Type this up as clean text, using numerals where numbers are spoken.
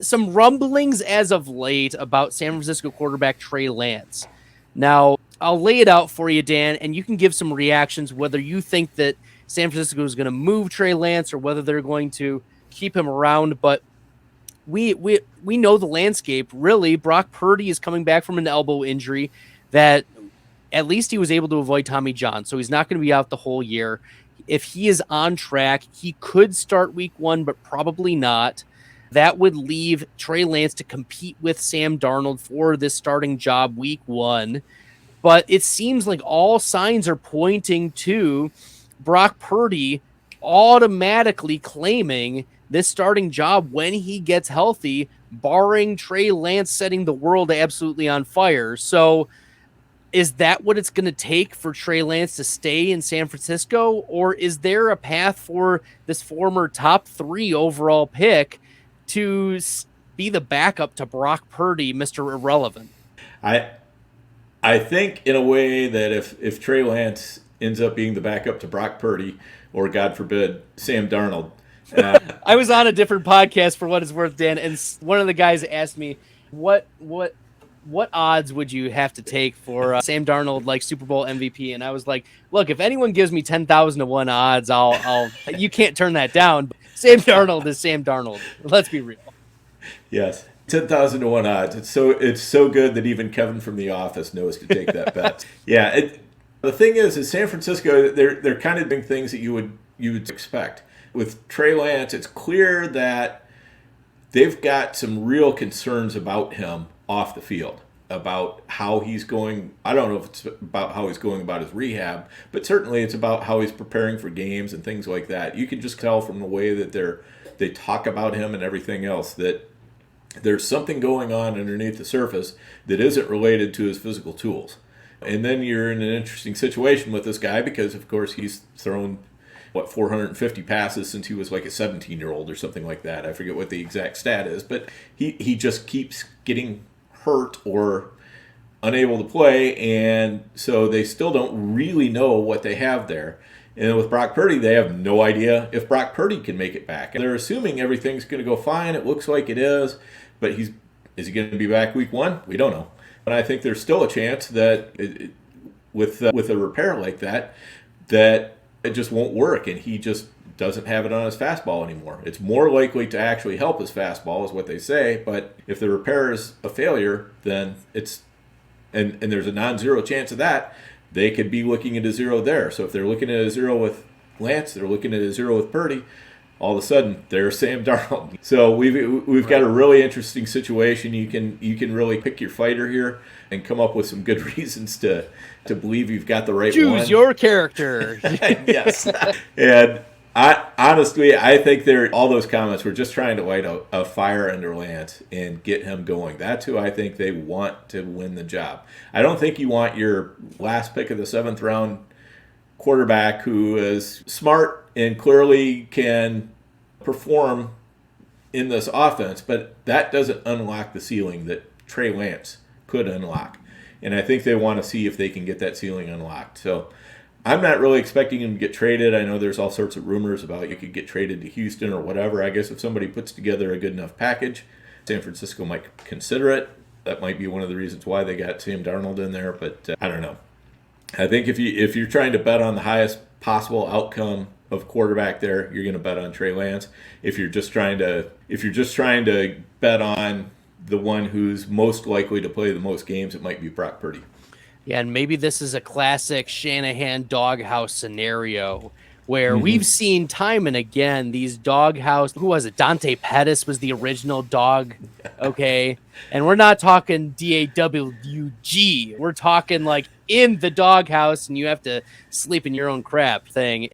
some rumblings as of late about San Francisco quarterback Trey Lance. Now, I'll lay it out for you, Dan, and you can give some reactions whether you think that San Francisco is going to move Trey Lance or whether they're going to keep him around. But we know the landscape. Really, Brock Purdy is coming back from an elbow injury that at least he was able to avoid Tommy John, so he's not going to be out the whole year. If he is on track, he could start week 1, but probably not. That would leave Trey Lance to compete with Sam Darnold for this starting job week 1. But it seems like all signs are pointing to Brock Purdy automatically claiming this starting job when he gets healthy, barring Trey Lance setting the world absolutely on fire. So is that what it's going to take for Trey Lance to stay in San Francisco? Or is there a path for this former top 3 overall pick to be the backup to Brock Purdy, Mr. Irrelevant? I think in a way that if Trey Lance ends up being the backup to Brock Purdy, or God forbid, Sam Darnold. I was on a different podcast for what it's worth, Dan, and one of the guys asked me, what odds would you have to take for Sam Darnold, like Super Bowl MVP? And I was like, look, if anyone gives me 10,000 to 1 odds, I'll you can't turn that down. But Sam Darnold is Sam Darnold. Let's be real. Yes. 10,000 to 1 odds. It's so good that even Kevin from The Office knows to take that bet. Yeah. The thing is San Francisco, they're kind of doing things that you would expect. With Trey Lance, it's clear that they've got some real concerns about him off the field, about how he's going. I don't know if it's about how he's going about his rehab, but certainly it's about how he's preparing for games and things like that. You can just tell from the way that they talk about him and everything else that there's something going on underneath the surface that isn't related to his physical tools. And then you're in an interesting situation with this guy because, of course, he's thrown 450 passes since he was like a 17-year-old or something like that. I forget what the exact stat is, but he just keeps getting hurt or unable to play, and so they still don't really know what they have there. And with Brock Purdy, they have no idea if Brock Purdy can make it back. They're assuming everything's going to go fine. It looks like it is, but is he going to be back week 1? We don't know. But I think there's still a chance that with a repair like that it just won't work, and he just doesn't have it on his fastball anymore. It's more likely to actually help his fastball, is what they say. But if the repair is a failure, then it's and there's a non-zero chance of that. They could be looking at a 0 there. So if they're looking at a 0 with Lance, they're looking at a 0 with Purdy. All of a sudden, there's Sam Darnold. So we've got a really interesting situation. You can really pick your fighter here and come up with some good reasons to believe you've got the right one. Choose your character. Yes. And I think all those comments were just trying to light a fire under Lance and get him going. That's who I think they want to win the job. I don't think you want your last pick of the 7th round quarterback who is smart and clearly can perform in this offense, but that doesn't unlock the ceiling that Trey Lance could unlock. And I think they want to see if they can get that ceiling unlocked. So I'm not really expecting him to get traded. I know there's all sorts of rumors about you could get traded to Houston or whatever. I guess if somebody puts together a good enough package, San Francisco might consider it. That might be one of the reasons why they got Sam Darnold in there, but I don't know. I think if you're trying to bet on the highest possible outcome of quarterback there, you're going to bet on Trey Lance. If you're just trying to bet on the one who's most likely to play the most games, it might be Brock Purdy. Yeah, and maybe this is a classic Shanahan doghouse scenario where we've seen time and again these doghouse. Who was it? Dante Pettis was the original dog. Okay. And we're not talking DAWG. We're talking like in the doghouse and you have to sleep in your own crap thing.